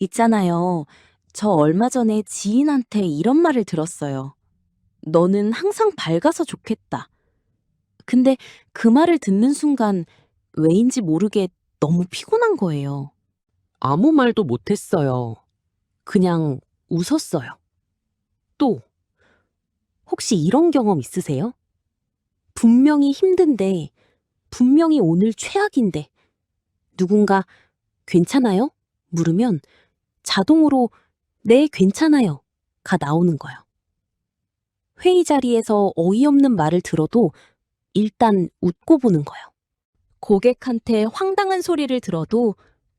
있잖아요. 저 얼마 전에 지인한테 이런 말을 들었어요. 너는 항상 밝아서 좋겠다. 근데 그 말을 듣는 순간 왜인지 모르게 너무 피곤한 거예요. 아무 말도 못했어요. 그냥 웃었어요. 또, 혹시 이런 경험 있으세요? 분명히 힘든데, 분명히 오늘 최악인데, 누군가 괜찮아요? 물으면 자동으로 네, 괜찮아요. 가 나오는 거예요. 회의 자리에서 어이없는 말을 들어도 일단 웃고 보는 거예요. 고객한테 황당한 소리를 들어도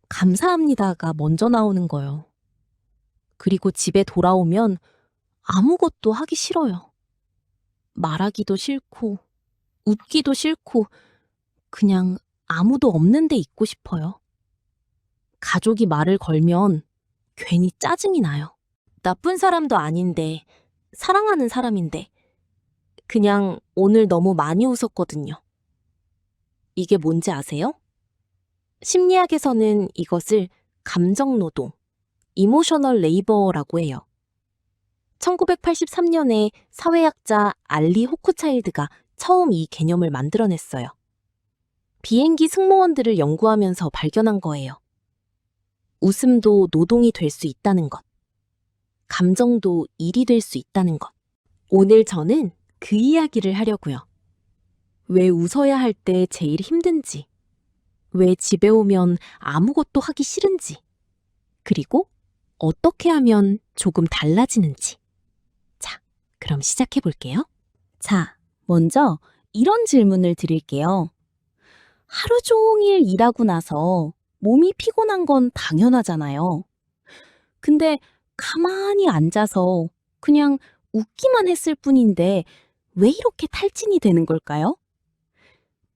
감사합니다가 먼저 나오는 거예요. 그리고 집에 돌아오면 아무것도 하기 싫어요. 말하기도 싫고, 웃기도 싫고, 그냥 아무도 없는 데 있고 싶어요. 가족이 말을 걸면 괜히 짜증이 나요. 나쁜 사람도 아닌데, 사랑하는 사람인데, 그냥 오늘 너무 많이 웃었거든요. 이게 뭔지 아세요? 심리학에서는 이것을 감정노동, 이모셔널 레이버라고 해요. 1983년에 사회학자 알리 호크차일드가 처음 이 개념을 만들어냈어요. 비행기 승무원들을 연구하면서 발견한 거예요. 웃음도 노동이 될 수 있다는 것. 감정도 일이 될 수 있다는 것. 오늘 저는 그 이야기를 하려고요. 왜 웃어야 할 때 제일 힘든지, 왜 집에 오면 아무것도 하기 싫은지, 그리고 어떻게 하면 조금 달라지는지. 자, 그럼 시작해 볼게요. 자, 먼저 이런 질문을 드릴게요. 하루 종일 일하고 나서 몸이 피곤한 건 당연하잖아요. 근데 가만히 앉아서 그냥 웃기만 했을 뿐인데 왜 이렇게 탈진이 되는 걸까요?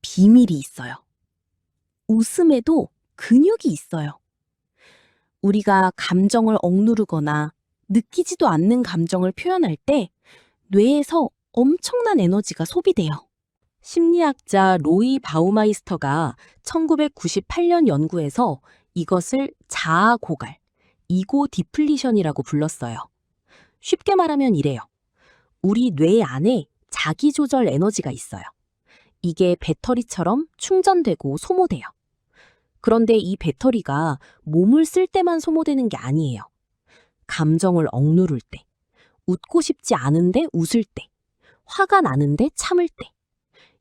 비밀이 있어요. 웃음에도 근육이 있어요. 우리가 감정을 억누르거나 느끼지도 않는 감정을 표현할 때 뇌에서 엄청난 에너지가 소비돼요. 심리학자 로이 바우마이스터가 1998년 연구에서 이것을 자아 고갈, 이고 디플리션이라고 불렀어요. 쉽게 말하면 이래요. 우리 뇌 안에 자기 조절 에너지가 있어요. 이게 배터리처럼 충전되고 소모돼요. 그런데 이 배터리가 몸을 쓸 때만 소모되는 게 아니에요. 감정을 억누를 때, 웃고 싶지 않은데 웃을 때, 화가 나는데 참을 때,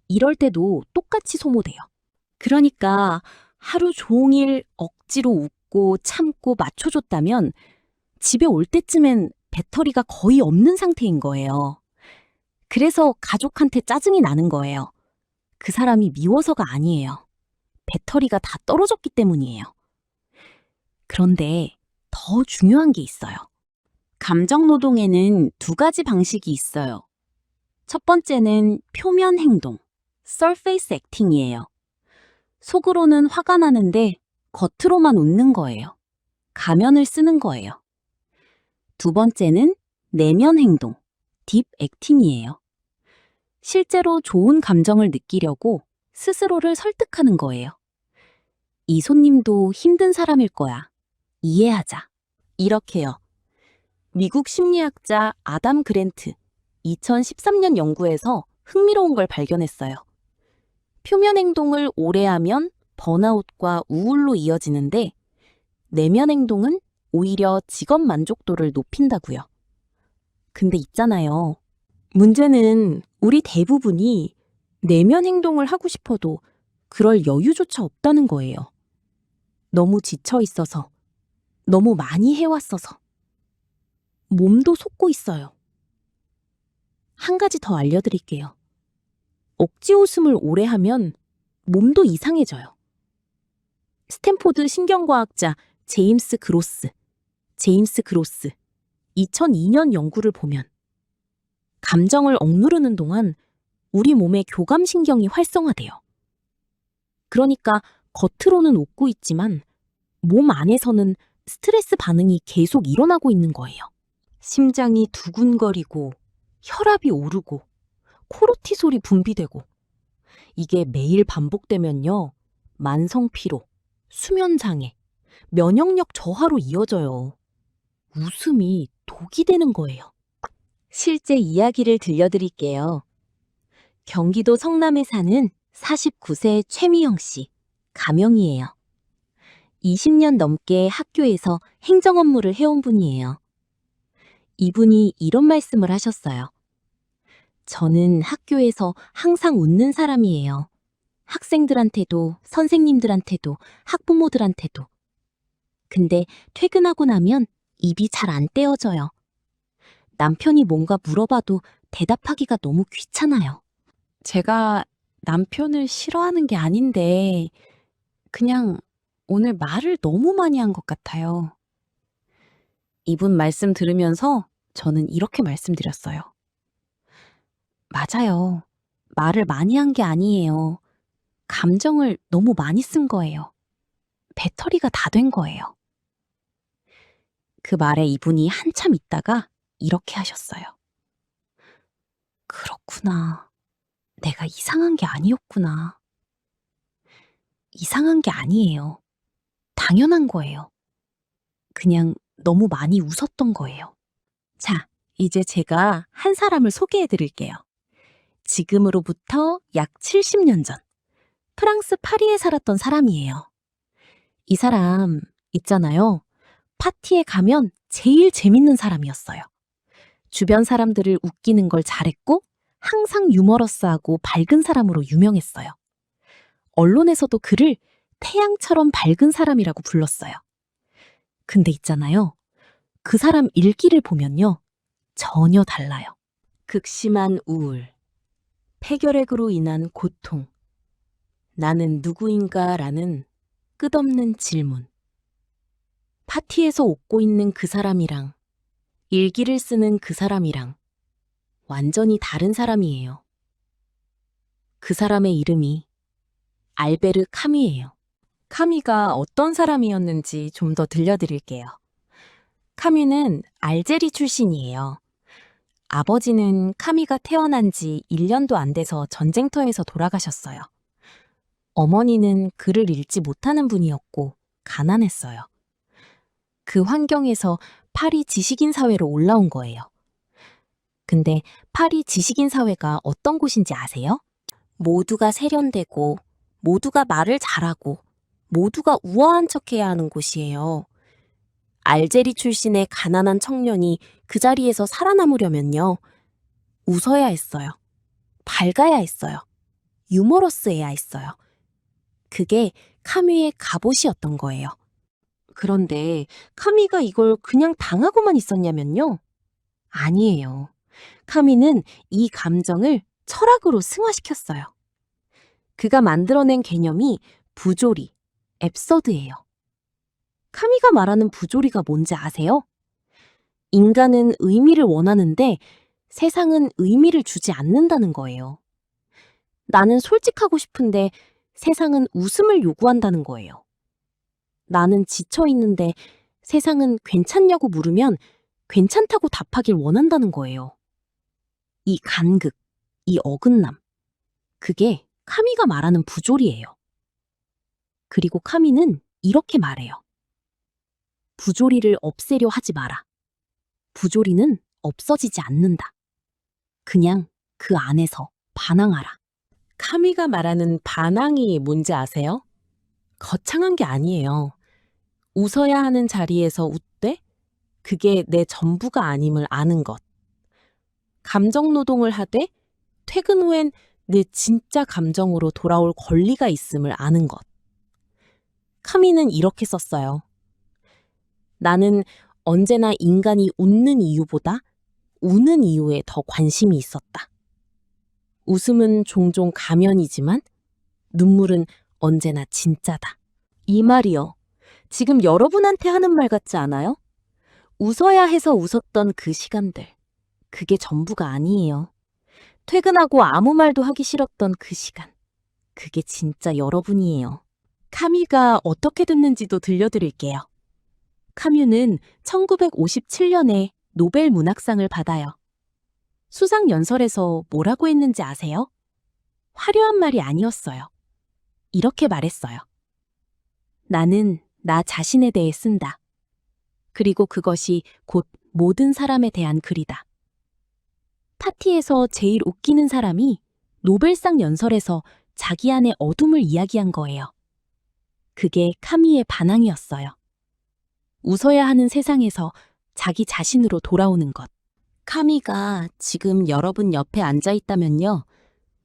이럴 때도 똑같이 소모돼요. 그러니까 하루 종일 억지로 웃고 참고 맞춰줬다면 집에 올 때쯤엔 배터리가 거의 없는 상태인 거예요. 그래서 가족한테 짜증이 나는 거예요. 그 사람이 미워서가 아니에요. 배터리가 다 떨어졌기 때문이에요. 그런데 더 중요한 게 있어요. 감정 노동에는 두 가지 방식이 있어요. 첫 번째는 표면 행동, surface acting이에요. 속으로는 화가 나는데 겉으로만 웃는 거예요. 가면을 쓰는 거예요. 두 번째는 내면 행동, deep acting이에요. 실제로 좋은 감정을 느끼려고 스스로를 설득하는 거예요. 이 손님도 힘든 사람일 거야. 이해하자. 이렇게요. 미국 심리학자 아담 그랜트 2013년 연구에서 흥미로운 걸 발견했어요. 표면 행동을 오래 하면 번아웃과 우울로 이어지는데 내면 행동은 오히려 직업 만족도를 높인다고요. 근데 있잖아요. 문제는 우리 대부분이 내면 행동을 하고 싶어도 그럴 여유조차 없다는 거예요. 너무 지쳐 있어서, 너무 많이 해왔어서, 몸도 솟고 있어요. 한 가지 더 알려드릴게요. 억지 웃음을 오래 하면 몸도 이상해져요. 스탠포드 신경과학자 제임스 그로스 2002년 연구를 보면 감정을 억누르는 동안 우리 몸의 교감신경이 활성화돼요. 그러니까 겉으로는 웃고 있지만 몸 안에서는 스트레스 반응이 계속 일어나고 있는 거예요. 심장이 두근거리고 혈압이 오르고 코르티솔이 분비되고 이게 매일 반복되면요. 만성 피로, 수면 장애, 면역력 저하로 이어져요. 웃음이 독이 되는 거예요. 실제 이야기를 들려드릴게요. 경기도 성남에 사는 49세 최미영 씨, 가명이에요. 20년 넘게 학교에서 행정 업무를 해온 분이에요. 이분이 이런 말씀을 하셨어요. 저는 학교에서 항상 웃는 사람이에요. 학생들한테도, 선생님들한테도, 학부모들한테도. 근데 퇴근하고 나면 입이 잘 안 떼어져요. 남편이 뭔가 물어봐도 대답하기가 너무 귀찮아요. 제가 남편을 싫어하는 게 아닌데, 그냥 오늘 말을 너무 많이 한 것 같아요. 이분 말씀 들으면서 저는 이렇게 말씀드렸어요. 맞아요. 말을 많이 한 게 아니에요. 감정을 너무 많이 쓴 거예요. 배터리가 다 된 거예요. 그 말에 이분이 한참 있다가 이렇게 하셨어요. 그렇구나. 내가 이상한 게 아니었구나. 이상한 게 아니에요. 당연한 거예요. 그냥 너무 많이 웃었던 거예요. 자, 이제 제가 한 사람을 소개해 드릴게요. 지금으로부터 약 70년 전, 프랑스 파리에 살았던 사람이에요. 이 사람 있잖아요. 파티에 가면 제일 재밌는 사람이었어요. 주변 사람들을 웃기는 걸 잘했고 항상 유머러스하고 밝은 사람으로 유명했어요. 언론에서도 그를 태양처럼 밝은 사람이라고 불렀어요. 근데 있잖아요. 그 사람 일기를 보면요. 전혀 달라요. 극심한 우울, 폐결핵으로 인한 고통, 나는 누구인가라는 끝없는 질문. 파티에서 웃고 있는 그 사람이랑 일기를 쓰는 그 사람이랑 완전히 다른 사람이에요. 그 사람의 이름이 알베르 카미예요. 카미가 어떤 사람이었는지 좀 더 들려드릴게요. 카미는 알제리 출신이에요. 아버지는 카미가 태어난 지 1년도 안 돼서 전쟁터에서 돌아가셨어요. 어머니는 글을 읽지 못하는 분이었고 가난했어요. 그 환경에서 파리 지식인 사회로 올라온 거예요. 근데 파리 지식인 사회가 어떤 곳인지 아세요? 모두가 세련되고 모두가 말을 잘하고 모두가 우아한 척해야 하는 곳이에요. 알제리 출신의 가난한 청년이 그 자리에서 살아남으려면요. 웃어야 했어요. 밝아야 했어요. 유머러스해야 했어요. 그게 카미의 갑옷이었던 거예요. 그런데 카미가 이걸 그냥 당하고만 있었냐면요. 아니에요. 카미는 이 감정을 철학으로 승화시켰어요. 그가 만들어낸 개념이 부조리, 앱서드예요. 카미가 말하는 부조리가 뭔지 아세요? 인간은 의미를 원하는데 세상은 의미를 주지 않는다는 거예요. 나는 솔직하고 싶은데 세상은 웃음을 요구한다는 거예요. 나는 지쳐 있는데 세상은 괜찮냐고 물으면 괜찮다고 답하길 원한다는 거예요. 이 간극, 이 어긋남, 그게 카미가 말하는 부조리예요. 그리고 카미는 이렇게 말해요. 부조리를 없애려 하지 마라. 부조리는 없어지지 않는다. 그냥 그 안에서 반항하라. 카미가 말하는 반항이 뭔지 아세요? 거창한 게 아니에요. 웃어야 하는 자리에서 웃되 그게 내 전부가 아님을 아는 것. 감정 노동을 하되 퇴근 후엔 내 진짜 감정으로 돌아올 권리가 있음을 아는 것. 카미는 이렇게 썼어요. 나는 언제나 인간이 웃는 이유보다 우는 이유에 더 관심이 있었다. 웃음은 종종 가면이지만 눈물은 언제나 진짜다. 이 말이요. 지금 여러분한테 하는 말 같지 않아요? 웃어야 해서 웃었던 그 시간들. 그게 전부가 아니에요. 퇴근하고 아무 말도 하기 싫었던 그 시간. 그게 진짜 여러분이에요. 카미가 어떻게 됐는지도 들려드릴게요. 카뮤는 1957년에 노벨 문학상을 받아요. 수상 연설에서 뭐라고 했는지 아세요? 화려한 말이 아니었어요. 이렇게 말했어요. 나는 나 자신에 대해 쓴다. 그리고 그것이 곧 모든 사람에 대한 글이다. 파티에서 제일 웃기는 사람이 노벨상 연설에서 자기 안의 어둠을 이야기한 거예요. 그게 카미의 반항이었어요. 웃어야 하는 세상에서 자기 자신으로 돌아오는 것. 카미가 지금 여러분 옆에 앉아 있다면요.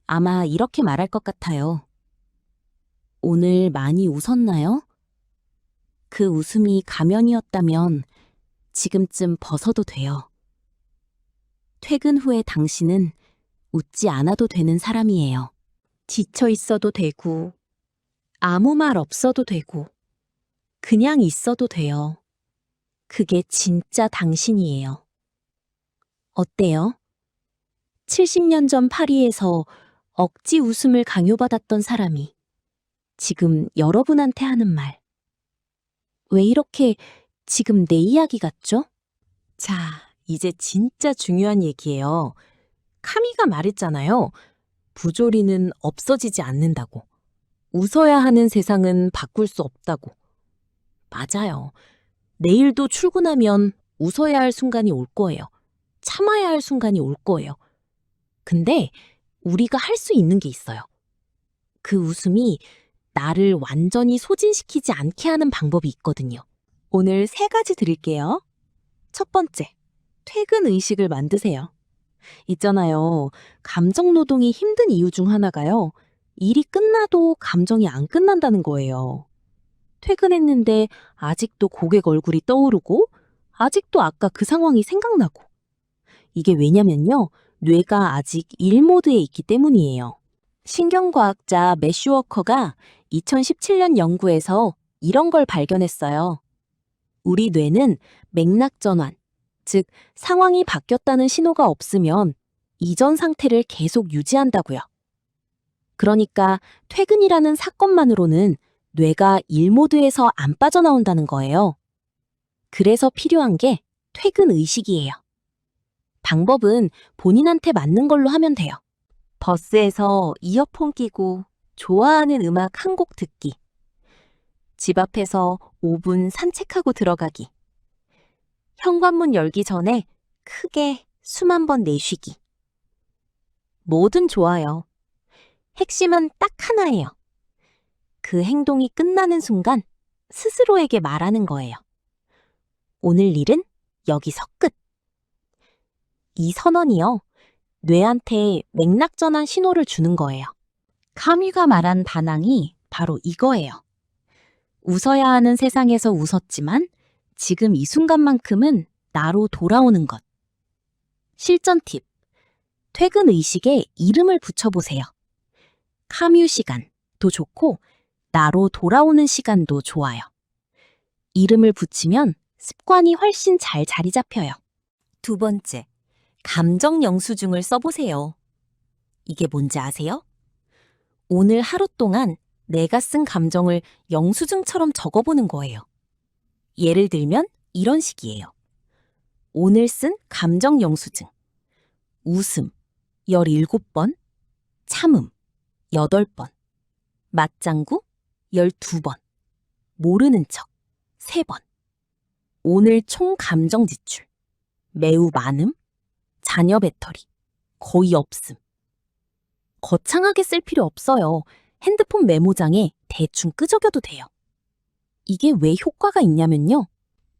아마 이렇게 말할 것 같아요. 오늘 많이 웃었나요? 그 웃음이 가면이었다면 지금쯤 벗어도 돼요. 퇴근 후에 당신은 웃지 않아도 되는 사람이에요. 지쳐 있어도 되고, 아무 말 없어도 되고, 그냥 있어도 돼요. 그게 진짜 당신이에요. 어때요? 70년 전 파리에서 억지 웃음을 강요받았던 사람이 지금 여러분한테 하는 말. 왜 이렇게 지금 내 이야기 같죠? 자, 이제 진짜 중요한 얘기예요. 카미가 말했잖아요. 부조리는 없어지지 않는다고. 웃어야 하는 세상은 바꿀 수 없다고. 맞아요. 내일도 출근하면 웃어야 할 순간이 올 거예요. 참아야 할 순간이 올 거예요. 근데 우리가 할 수 있는 게 있어요. 그 웃음이 나를 완전히 소진시키지 않게 하는 방법이 있거든요. 오늘 3가지 드릴게요. 첫 번째, 퇴근 의식을 만드세요. 있잖아요. 감정 노동이 힘든 이유 중 하나가요. 일이 끝나도 감정이 안 끝난다는 거예요. 퇴근했는데 아직도 고객 얼굴이 떠오르고 아직도 아까 그 상황이 생각나고. 이게 왜냐면요. 뇌가 아직 일 모드에 있기 때문이에요. 신경과학자 매슈 워커가 2017년 연구에서 이런 걸 발견했어요. 우리 뇌는 맥락 전환, 즉 상황이 바뀌었다는 신호가 없으면 이전 상태를 계속 유지한다고요. 그러니까 퇴근이라는 사건만으로는 뇌가 일 모드에서 안 빠져나온다는 거예요. 그래서 필요한 게 퇴근 의식이에요. 방법은 본인한테 맞는 걸로 하면 돼요. 버스에서 이어폰 끼고 좋아하는 음악 한 곡 듣기. 집 앞에서 5분 산책하고 들어가기. 현관문 열기 전에 크게 숨 한 번 내쉬기. 뭐든 좋아요. 핵심은 딱 하나예요. 그 행동이 끝나는 순간 스스로에게 말하는 거예요. 오늘 일은 여기서 끝. 이 선언이요. 뇌한테 맥락 전환 신호를 주는 거예요. 카미가 말한 반항이 바로 이거예요. 웃어야 하는 세상에서 웃었지만 지금 이 순간만큼은 나로 돌아오는 것. 실전 팁. 퇴근 의식에 이름을 붙여보세요. 카뮤 시간도 좋고 나로 돌아오는 시간도 좋아요. 이름을 붙이면 습관이 훨씬 잘 자리 잡혀요. 두 번째, 감정 영수증을 써보세요. 이게 뭔지 아세요? 오늘 하루 동안 내가 쓴 감정을 영수증처럼 적어보는 거예요. 예를 들면 이런 식이에요. 오늘 쓴 감정 영수증. 웃음 17번, 참음 8번, 맞장구 12번, 모르는 척 3번. 오늘 총 감정 지출. 매우 많음, 잔여 배터리, 거의 없음. 거창하게 쓸 필요 없어요. 핸드폰 메모장에 대충 끄적여도 돼요. 이게 왜 효과가 있냐면요.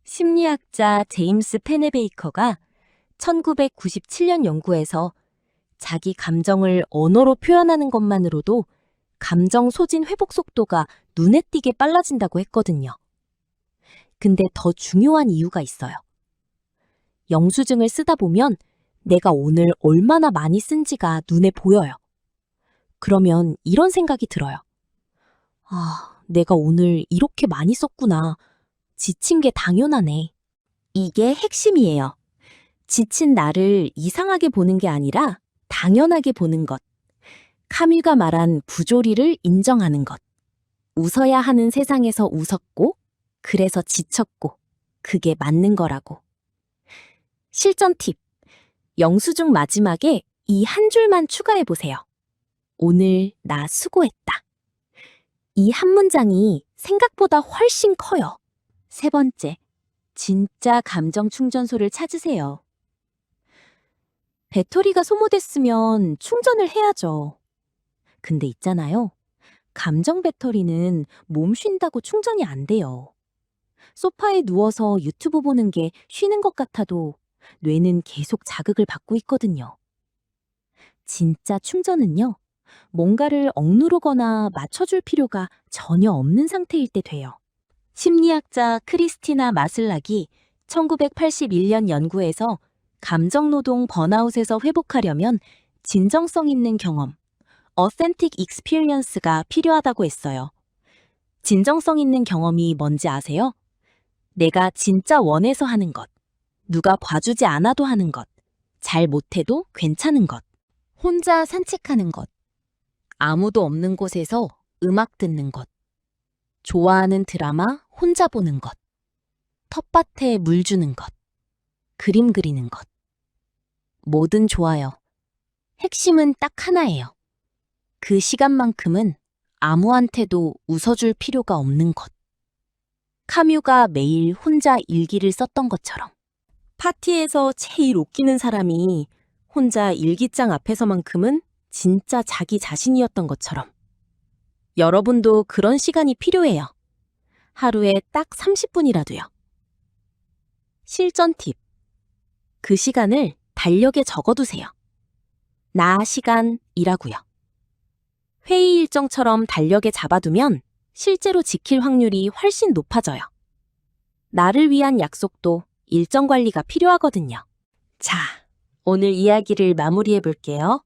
심리학자 제임스 페네베이커가 1997년 연구에서 자기 감정을 언어로 표현하는 것만으로도 감정 소진 회복 속도가 눈에 띄게 빨라진다고 했거든요. 근데 더 중요한 이유가 있어요. 영수증을 쓰다 보면 내가 오늘 얼마나 많이 쓴지가 눈에 보여요. 그러면 이런 생각이 들어요. 아, 내가 오늘 이렇게 많이 썼구나. 지친 게 당연하네. 이게 핵심이에요. 지친 나를 이상하게 보는 게 아니라 당연하게 보는 것. 카뮤가 말한 부조리를 인정하는 것. 웃어야 하는 세상에서 웃었고, 그래서 지쳤고, 그게 맞는 거라고. 실전 팁. 영수증 마지막에 이 한 줄만 추가해 보세요. 오늘 나 수고했다. 이 한 문장이 생각보다 훨씬 커요. 세 번째, 진짜 감정 충전소를 찾으세요. 배터리가 소모됐으면 충전을 해야죠. 근데 있잖아요. 감정 배터리는 몸 쉰다고 충전이 안 돼요. 소파에 누워서 유튜브 보는 게 쉬는 것 같아도 뇌는 계속 자극을 받고 있거든요. 진짜 충전은요, 뭔가를 억누르거나 맞춰줄 필요가 전혀 없는 상태일 때 돼요. 심리학자 크리스티나 마슬락이 1981년 연구에서 감정노동 번아웃에서 회복하려면 진정성 있는 경험, authentic experience가 필요하다고 했어요. 진정성 있는 경험이 뭔지 아세요? 내가 진짜 원해서 하는 것, 누가 봐주지 않아도 하는 것, 잘 못해도 괜찮은 것, 혼자 산책하는 것, 아무도 없는 곳에서 음악 듣는 것, 좋아하는 드라마 혼자 보는 것, 텃밭에 물 주는 것, 그림 그리는 것. 뭐든 좋아요. 핵심은 딱 하나예요. 그 시간만큼은 아무한테도 웃어줄 필요가 없는 것. 카뮤가 매일 혼자 일기를 썼던 것처럼. 파티에서 제일 웃기는 사람이 혼자 일기장 앞에서만큼은 진짜 자기 자신이었던 것처럼. 여러분도 그런 시간이 필요해요. 하루에 딱 30분이라도요. 실전 팁. 그 시간을 달력에 적어두세요. 나 시간이라고요. 회의 일정처럼 달력에 잡아두면 실제로 지킬 확률이 훨씬 높아져요. 나를 위한 약속도 일정 관리가 필요하거든요. 자, 오늘 이야기를 마무리해 볼게요.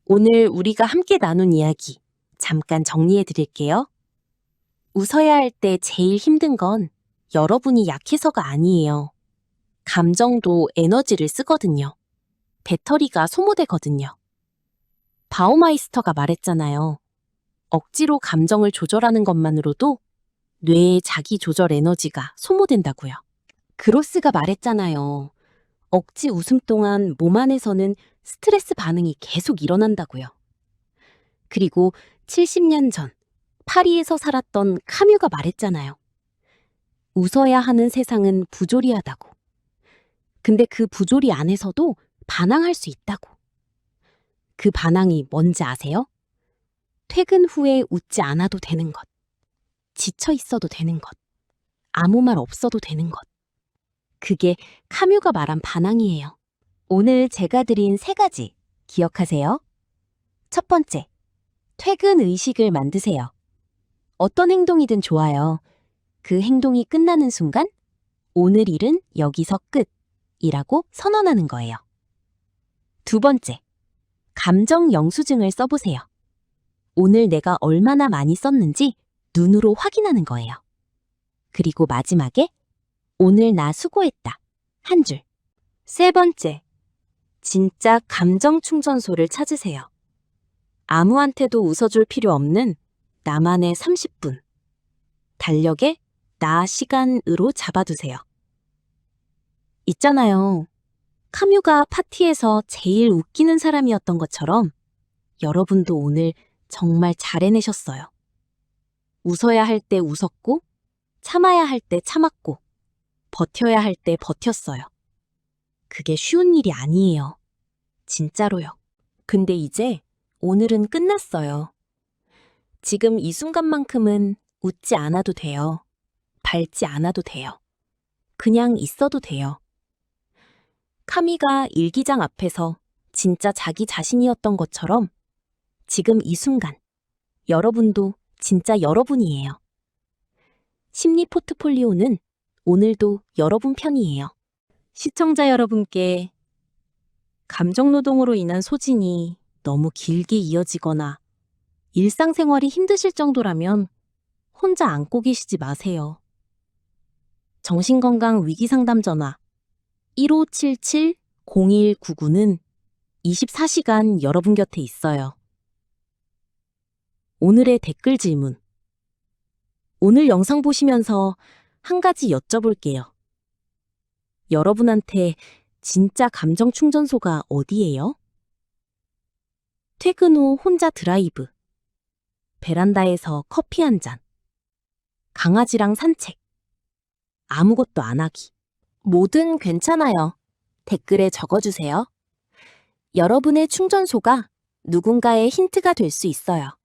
오늘 우리가 함께 나눈 이야기 잠깐 정리해 드릴게요. 웃어야 할 때 제일 힘든 건 여러분이 약해서가 아니에요. 감정도 에너지를 쓰거든요. 배터리가 소모되거든요. 바우마이스터가 말했잖아요. 억지로 감정을 조절하는 것만으로도 뇌의 자기 조절 에너지가 소모된다고요. 그로스가 말했잖아요. 억지 웃음 동안 몸 안에서는 스트레스 반응이 계속 일어난다고요. 그리고 70년 전 파리에서 살았던 카뮤가 말했잖아요. 웃어야 하는 세상은 부조리하다고. 근데 그 부조리 안에서도 반항할 수 있다고. 그 반항이 뭔지 아세요? 퇴근 후에 웃지 않아도 되는 것. 지쳐 있어도 되는 것. 아무 말 없어도 되는 것. 그게 카뮤가 말한 반항이에요. 오늘 제가 드린 3가지 기억하세요. 첫 번째, 퇴근 의식을 만드세요. 어떤 행동이든 좋아요. 그 행동이 끝나는 순간 오늘 일은 여기서 끝이라고 선언하는 거예요. 두 번째, 감정 영수증을 써보세요. 오늘 내가 얼마나 많이 썼는지 눈으로 확인하는 거예요. 그리고 마지막에 오늘 나 수고했다. 한 줄. 세 번째, 진짜 감정 충전소를 찾으세요. 아무한테도 웃어줄 필요 없는 나만의 30분. 달력에 나 시간으로 잡아두세요. 있잖아요. 카뮤가 파티에서 제일 웃기는 사람이었던 것처럼 여러분도 오늘 정말 잘 해내셨어요. 웃어야 할 때 웃었고, 참아야 할 때 참았고, 버텨야 할 때 버텼어요. 그게 쉬운 일이 아니에요. 진짜로요. 근데 이제 오늘은 끝났어요. 지금 이 순간만큼은 웃지 않아도 돼요. 밟지 않아도 돼요. 그냥 있어도 돼요. 카미가 일기장 앞에서 진짜 자기 자신이었던 것처럼 지금 이 순간 여러분도 진짜 여러분이에요. 심리 포트폴리오는 오늘도 여러분 편이에요. 시청자 여러분께 감정노동으로 인한 소진이 너무 길게 이어지거나 일상생활이 힘드실 정도라면 혼자 안고 계시지 마세요. 정신건강 위기상담 전화 1577-0199는 24시간 여러분 곁에 있어요. 오늘의 댓글 질문. 오늘 영상 보시면서 한 가지 여쭤볼게요. 여러분한테 진짜 감정 충전소가 어디예요? 퇴근 후 혼자 드라이브, 베란다에서 커피 한 잔, 강아지랑 산책. 아무것도 안 하기. 뭐든 괜찮아요. 댓글에 적어주세요. 여러분의 충전소가 누군가의 힌트가 될 수 있어요.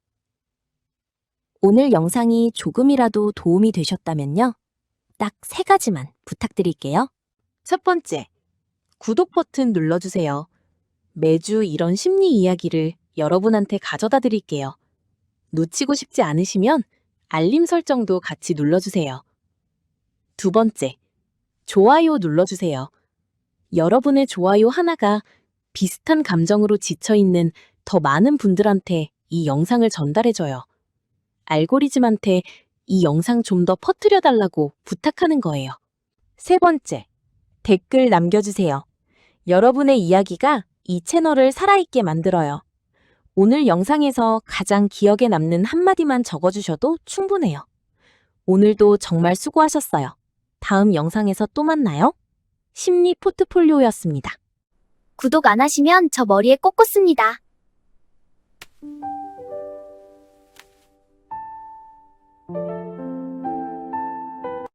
오늘 영상이 조금이라도 도움이 되셨다면요. 딱 3가지만 부탁드릴게요. 첫 번째, 구독 버튼 눌러주세요. 매주 이런 심리 이야기를 여러분한테 가져다 드릴게요. 놓치고 싶지 않으시면 알림 설정도 같이 눌러주세요. 두 번째, 좋아요 눌러주세요. 여러분의 좋아요 하나가 비슷한 감정으로 지쳐있는 더 많은 분들한테 이 영상을 전달해줘요. 알고리즘한테 이 영상 좀 더 퍼뜨려달라고 부탁하는 거예요. 세 번째, 댓글 남겨주세요. 여러분의 이야기가 이 채널을 살아있게 만들어요. 오늘 영상에서 가장 기억에 남는 한마디만 적어주셔도 충분해요. 오늘도 정말 수고하셨어요. 다음 영상에서 또 만나요. 심리 포트폴리오였습니다. 구독 안 하시면 저 머리에 꽂 꽂습니다.